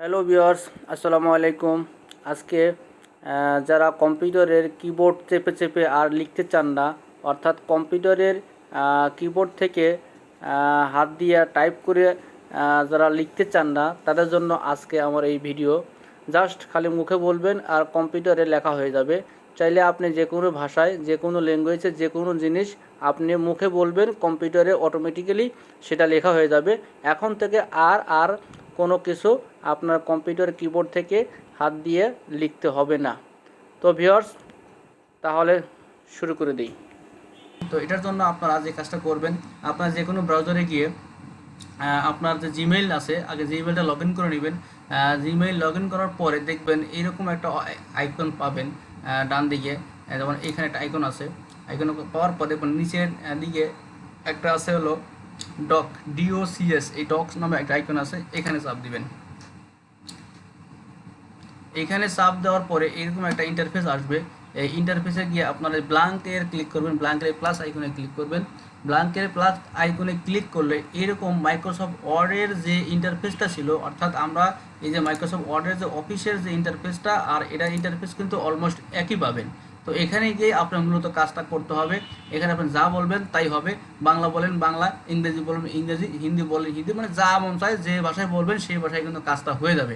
Hello viewers, আসসালামু আলাইকুম। আজকে যারা কম্পিউটারের কিবোর্ড চেপে চেপে আর লিখতে চান না, অর্থাৎ কম্পিউটারের কিবোর্ড থেকে হাত দিয়ে টাইপ করে যারা লিখতে চান না, তাদের জন্য আজকে আমার এই ভিডিও। জাস্ট খালি মুখে বলবেন আর কম্পিউটারে লেখা হয়ে যাবে। চাইলে আপনি যে কোনো ভাষায়, যে কোনো ল্যাঙ্গুয়েজে, যে কোনো জিনিস আপনি মুখে বলবেন, কম্পিউটারে অটোমেটিক্যালি সেটা লেখা হয়ে যাবে। এখন থেকে আর কোনো কিছু আপনার কম্পিউটার কিবোর্ড থেকে হাত দিয়ে লিখতে হবে না। তো ভিউয়ার্স, তাহলে শুরু করে দিই। তো এটার জন্য আপনারা যে কাজটা করবেন, আপনার যে কোনো ব্রাউজারে গিয়ে আপনার যে জিমেইল আছে, আগে জিমেইলটা লগ ইন করে নেবেন। জিমেইল লগ ইন করার পরে দেখবেন এইরকম একটা আইকন পাবেন ডান দিকে, যেমন এখানে একটা আইকন আছে। আইকন পাওয়ার পর দেখবেন নিচের দিকে একটা আছে হলো DOCS, এই ডক্স নামে একটা আইকন আছে, এখানে চাপ দিবেন। এখানে চাপ দেওয়ার পরে এরকম একটা ইন্টারফেস আসবে। এই ইন্টারফেসে গিয়ে আপনারা ব্ল্যাঙ্কের ক্লিক করবেন, ব্ল্যাঙ্কের প্লাস আইকনে ক্লিক করবেন। ব্ল্যাঙ্কের প্লাস আইকনে ক্লিক করলে এরকম মাইক্রোসফট ওয়ার্ডের যে ইন্টারফেসটা ছিল, অর্থাৎ আমরা এই যে মাইক্রোসফট ওয়ার্ডের যে অফিসের যে ইন্টারফেসটা আর এটা ইন্টারফেস কিন্তু অলমোস্ট একই পাবেন। তো এখানে গিয়ে আপনার মূলত কাজটা করতে হবে। এখানে আপনি যা বলবেন তাই হবে। বাংলা বলেন বাংলা, ইংরেজি বলবেন ইংরেজি, হিন্দি বলেন হিন্দি, মানে যা মন চায় যে ভাষায় বলবেন সেই ভাষায় কিন্তু কাজটা হয়ে যাবে।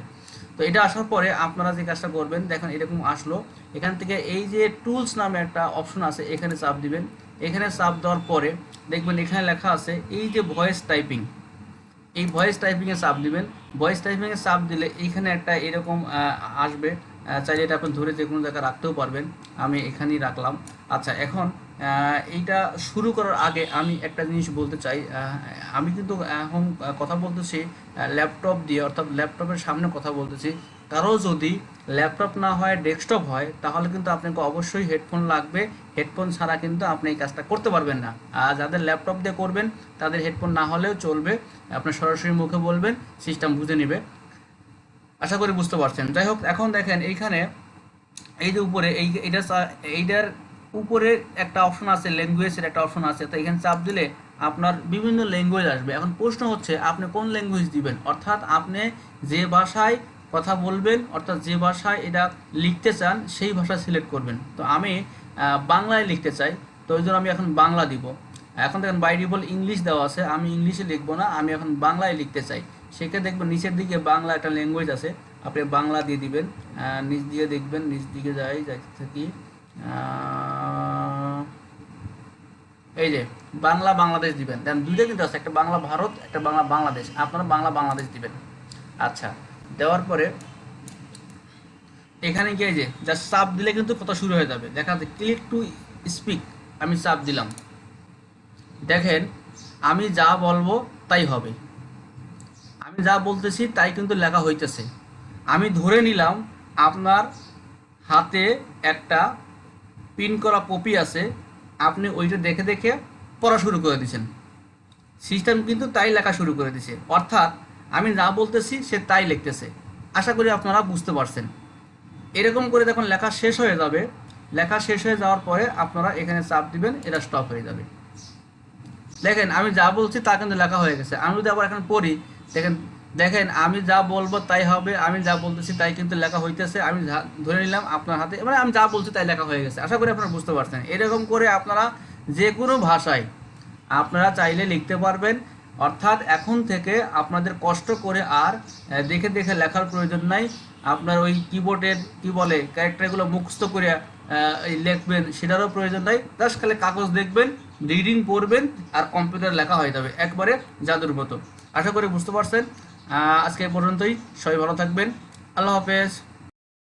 তো এটা আসার পরে আপনারা যে কাজটা করবেন, দেখেন এরকম আসলো। এখান থেকে এই যে টুলস নামে একটা অপশন আছে, এখানে চাপ দিবেন। এখানে চাপ দেওয়ার পরে দেখবেন এখানে লেখা আছে এই যে ভয়েস টাইপিং, এই ভয়েস টাইপিংয়ে চাপ দিবেন। ভয়েস টাইপিংয়ে চাপ দিলে এইখানে একটা এরকম আসবে। চাইলে এটা আপনি ধরে যে কোনো জায়গায় রাখতেও পারবেন, আমি এখানেই রাখলাম। আচ্ছা, এখন এইটা শুরু করার আগে আমি একটা জিনিস বলতে চাই। আমি কিন্তু এখন কথা বলতেছি ল্যাপটপ দিয়ে, অর্থাৎ ল্যাপটপের সামনে কথা বলতেছি। কারো যদি ল্যাপটপ না হয়, ডেস্কটপ হয়, তাহলে কিন্তু আপনাকে অবশ্যই হেডফোন লাগবে। হেডফোন ছাড়া কিন্তু আপনি এই কাজটা করতে পারবেন না। আর যাদের ল্যাপটপ দিয়ে করবেন তাদের হেডফোন না হলেও চলবে, আপনার সরাসরি মুখে বলবেন, সিস্টেম বুঝে নেবে। আশা করি বুঝতে পারছেন। যাই হোক, এখন দেখেন এইখানে এই যে উপরে এইটার উপরে একটা অপশন আছে, ল্যাঙ্গুয়েজের একটা অপশন আছে। তো এখানে চাপ দিলে আপনার বিভিন্ন ল্যাঙ্গুয়েজ আসবে। এখন প্রশ্ন হচ্ছে আপনি কোন ল্যাঙ্গুয়েজ দিবেন, অর্থাৎ আপনি যে ভাষায় কথা বলবেন, অর্থাৎ যে ভাষায় এটা লিখতে চান সেই ভাষা সিলেক্ট করবেন। তো আমি বাংলায় লিখতে চাই, তো ওই জন্য আমি এখন বাংলা দিব। এখন দেখেন বাই ডিফল্ট ইংলিশ দেওয়া আছে, আমি ইংলিশে লিখবো না, আমি এখন বাংলায় লিখতে চাই। সেক্ষেত্রে দেখবেন নিচের দিকে বাংলা একটা ল্যাঙ্গুয়েজ আছে, আপনি বাংলা দিয়ে দিবেন। নিচ দিয়ে দেখবেন, নিচ দিকে যাইতে থাকি, এই যে বাংলা বাংলাদেশ দিবেন। দেন দুইটা কিন্তু আছে, একটা বাংলা ভারত, একটা বাংলা বাংলাদেশ, আপনারা বাংলা বাংলাদেশ দিবেন। আচ্ছা, দেওয়ার পরে এখানে গিয়ে যে জাস্ট চাপ দিলে কিন্তু কথা শুরু হয়ে যাবে। দেখা যাচ্ছে ক্লিক টু স্পিক, আমি চাপ দিলাম। দেখেন আমি যা বলবো তাই হবে, আমি যা বলতেছি তাই কিন্তু লেখা হইতেছে। আমি ধরে নিলাম আপনার হাতে একটা পিন করা কপি আছে, আপনি ওইটা দেখে দেখে পড়া শুরু করে দিয়েছেন। সিস্টেম কিন্তু তাই লেখা শুরু করে দিছে, অর্থাৎ আমি যা বলতেছি সে তাই লিখতেছে। আশা করি আপনারা বুঝতে পারছেন। এরকম করে যখন লেখা শেষ হয়ে যাবে, লেখা শেষ হয়ে যাওয়ার পরে আপনারা এখানে চাপ দিবেন, এটা স্টপ হয়ে যাবে। দেখেন আমি যা বলছি তা কিন্তু লেখা হয়ে গেছে। আমি যদি আবার এখন পড়ি, দেখেন দেখেন আমি যা বলবো তাই হবে, আমি যা বলতেছি তাই কিন্তু লেখা হইতেছে। আমি ধরে নিলাম আপনার হাতে, মানে আমি যা বলছি তাই লেখা হয়ে গেছে। আশা করি আপনারা বুঝতে পারছেন। এরকম করে আপনারা যে কোনো ভাষায় আপনারা চাইলে লিখতে পারবেন। অর্থাৎ এখন থেকে আপনাদের কষ্ট করে আর দেখে দেখে লেখার প্রয়োজন নাই। আপনার ওই কিবোর্ডের কি বলে ক্যারেক্টারগুলো মুখস্থ করে লিখবেন সেটারও প্রয়োজন নাই। জাস্ট খালি কাগজ দেখবেন, রিডিং পড়বেন, আর কম্পিউটার লেখা হয়ে যাবে একবারে জাদুর মতো। আশা করি বুঝতে পারছেন। আজকে এই পর্যন্তই। সবাই ভালো থাকবেন। আল্লাহ হাফেজ।